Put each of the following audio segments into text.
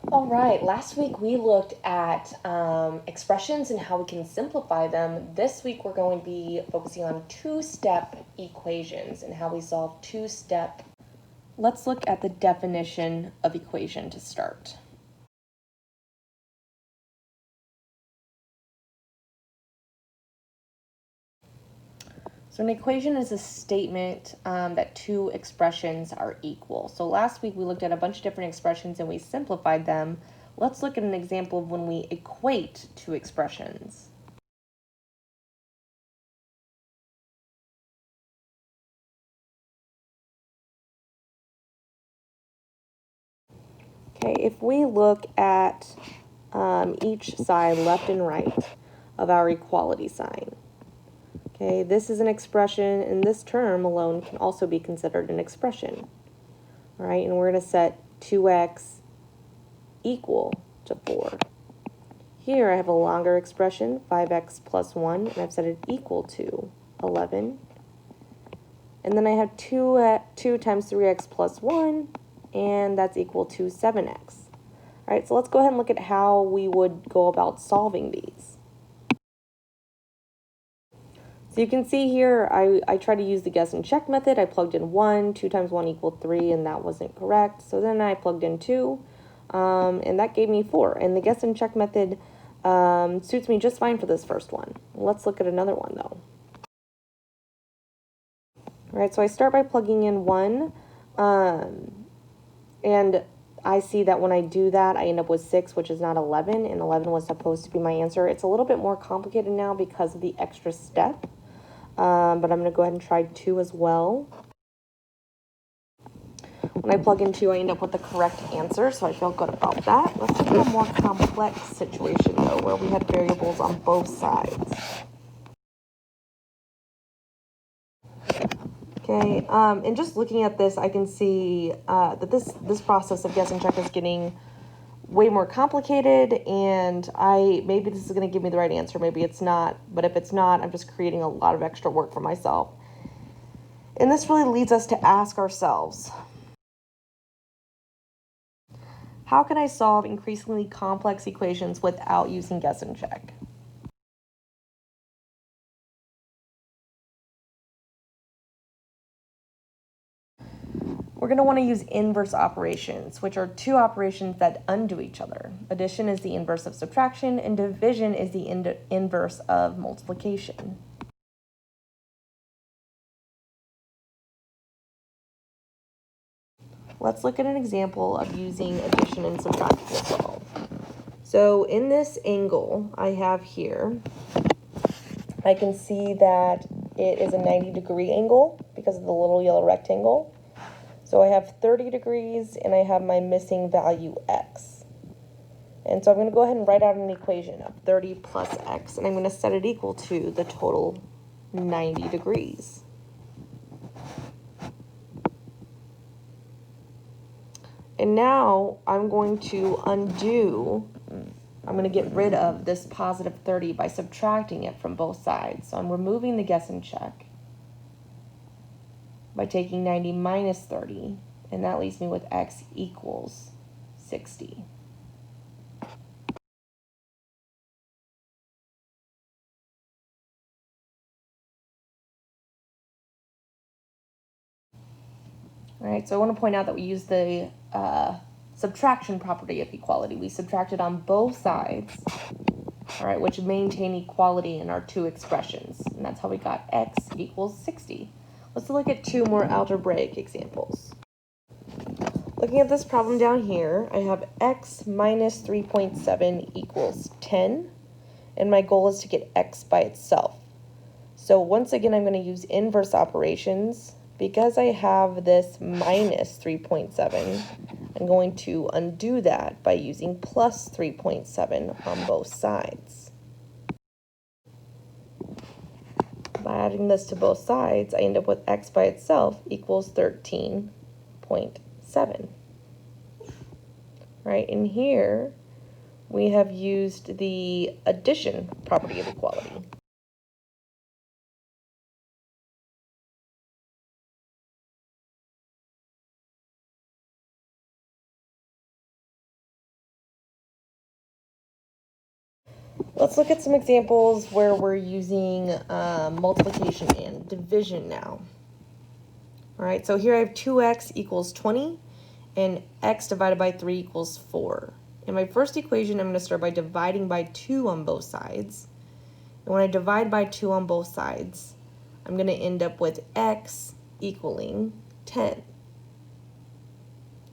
All right, last week we looked at expressions and how we can simplify them. This week we're going to be focusing on two-step equations and how we solve two-step. Let's look at the definition of equation to start. So an equation is a statement that two expressions are equal. So last week we looked at a bunch of different expressions and we simplified them. Let's look at an example of when we equate two expressions. Okay, if we look at each side, left and right, of our equality sign. Okay, this is an expression, and this term alone can also be considered an expression. All right, and we're going to set 2x equal to 4. Here I have a longer expression, 5x plus 1, and I've set it equal to 11. And then I have 2 times 3x plus 1, and that's equal to 7x. All right, so let's go ahead and look at how we would go about solving these. So you can see here, I tried to use the guess and check method. I plugged in 1, 2 times 1 equaled 3, and that wasn't correct. So then I plugged in 2, and that gave me 4. And the guess and check method suits me just fine for this first one. Let's look at another one, though. All right, so I start by plugging in 1, and I see that when I do that, I end up with 6, which is not 11, and 11 was supposed to be my answer. It's a little bit more complicated now because of the extra step. But I'm going to go ahead and try 2 as well. When I plug in 2, I end up with the correct answer, so I feel good about that. Let's look at a more complex situation, though, where we had variables on both sides. Okay, and just looking at this, I can see that this process of guess and check is getting way more complicated, and maybe this is going to give me the right answer, maybe it's not, but if it's not, I'm just creating a lot of extra work for myself. And this really leads us to ask ourselves, how can I solve increasingly complex equations without using guess and check? We're going to want to use inverse operations, which are two operations that undo each other. Addition is the inverse of subtraction, and division is the inverse of multiplication. Let's look at an example of using addition and subtraction to solve. So in this angle I have here, I can see that it is a 90-degree angle because of the little yellow rectangle. So I have 30 degrees and I have my missing value x. And so I'm going to go ahead and write out an equation of 30 plus x, and I'm going to set it equal to the total 90 degrees. And now I'm going to I'm going to get rid of this positive 30 by subtracting it from both sides. So I'm removing the guess and check by taking 90 minus 30, and that leaves me with x equals 60. All right, so I want to point out that we use the subtraction property of equality. We subtracted on both sides, all right, which maintain equality in our two expressions, and that's how we got x equals 60. Let's look at two more algebraic examples. Looking at this problem down here, I have x minus 3.7 equals 10, and my goal is to get x by itself. So once again, I'm going to use inverse operations. Because I have this minus 3.7, I'm going to undo that by using plus 3.7 on both sides. By adding this to both sides, I end up with x by itself equals 13.7. Right, and here we have used the addition property of equality. Let's look at some examples where we're using multiplication and division now. All right, so here I have 2x equals 20 and x divided by 3 equals 4. In my first equation, I'm going to start by dividing by 2 on both sides. And when I divide by 2 on both sides, I'm going to end up with x equaling 10.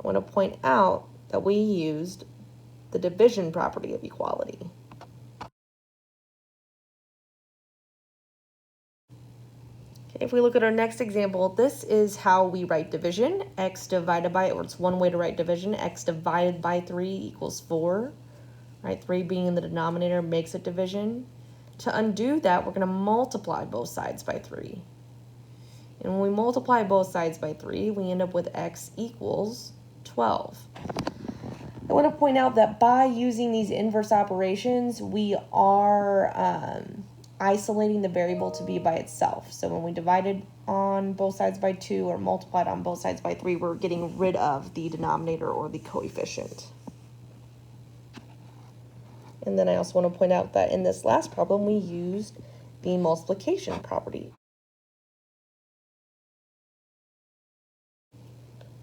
I want to point out that we used the division property of equality. If we look at our next example, this is how we write division. X divided by, or it's one way to write division, x divided by 3 equals 4. Right, 3 being in the denominator makes it division. To undo that, we're going to multiply both sides by 3. And when we multiply both sides by 3, we end up with x equals 12. I want to point out that by using these inverse operations, we are isolating the variable to be by itself. So when we divided on both sides by 2 or multiplied on both sides by 3, we're getting rid of the denominator or the coefficient. And then I also want to point out that in this last problem, we used the multiplication property.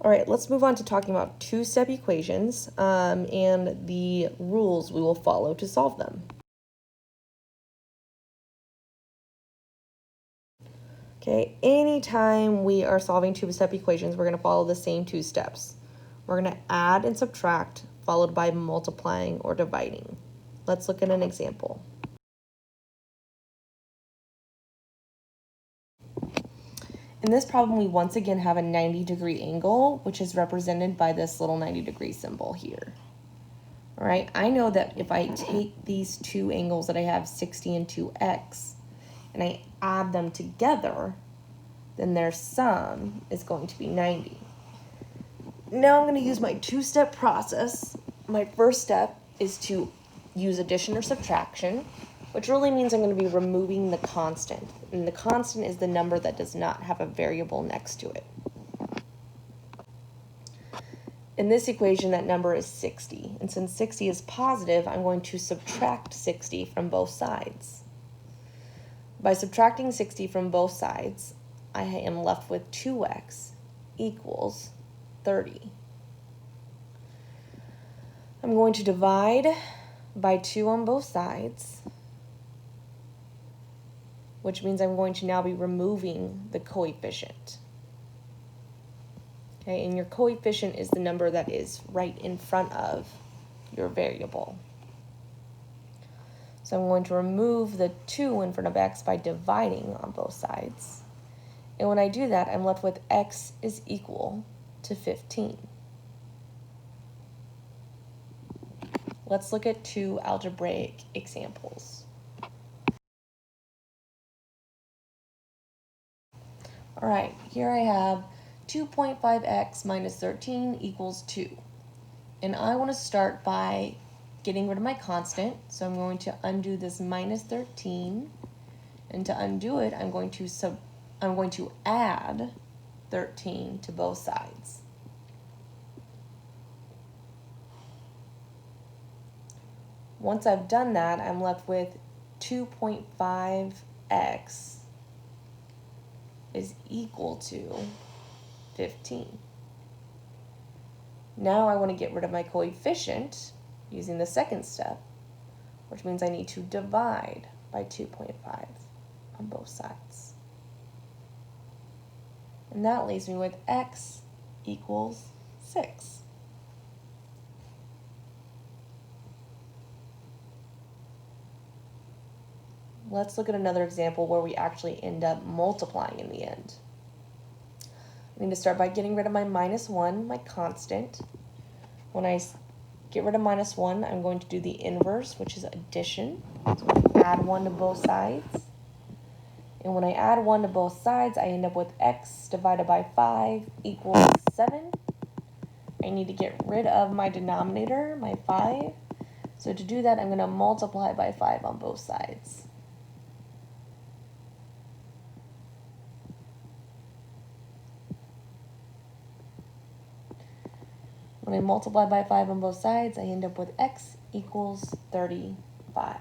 All right, let's move on to talking about two-step equations and the rules we will follow to solve them. Okay, anytime we are solving two-step equations, we're going to follow the same 2 steps. We're going to add and subtract, followed by multiplying or dividing. Let's look at an example. In this problem, we once again have a 90-degree angle, which is represented by this little 90-degree symbol here. All right, I know that if I take these two angles that I have, 60 and 2x, and I add them together, then their sum is going to be 90. Now I'm going to use my 2-step process. My first step is to use addition or subtraction, which really means I'm going to be removing the constant. And the constant is the number that does not have a variable next to it. In this equation, that number is 60. And since 60 is positive, I'm going to subtract 60 from both sides. By subtracting 60 from both sides, I am left with 2x equals 30. I'm going to divide by 2 on both sides, which means I'm going to now be removing the coefficient. Okay, and your coefficient is the number that is right in front of your variable. So I'm going to remove the 2 in front of x by dividing on both sides. And when I do that, I'm left with x is equal to 15. Let's look at 2 algebraic examples. All right, here I have 2.5x minus 13 equals 2. And I want to start by getting rid of my constant. So I'm going to undo this minus 13. And to undo it, I'm going to add 13 to both sides. Once I've done that, I'm left with 2.5x is equal to 15. Now I want to get rid of my coefficient using the second step, which means I need to divide by 2.5 on both sides. And that leaves me with x equals 6. Let's look at another example where we actually end up multiplying in the end. I need to start by getting rid of my minus 1, my constant. When I get rid of minus 1, I'm going to do the inverse, which is addition. So add 1 to both sides. And when I add 1 to both sides, I end up with x divided by 5 equals 7. I need to get rid of my denominator, my 5. So to do that, I'm going to multiply by 5 on both sides. When I multiply by 5 on both sides, I end up with x equals 35.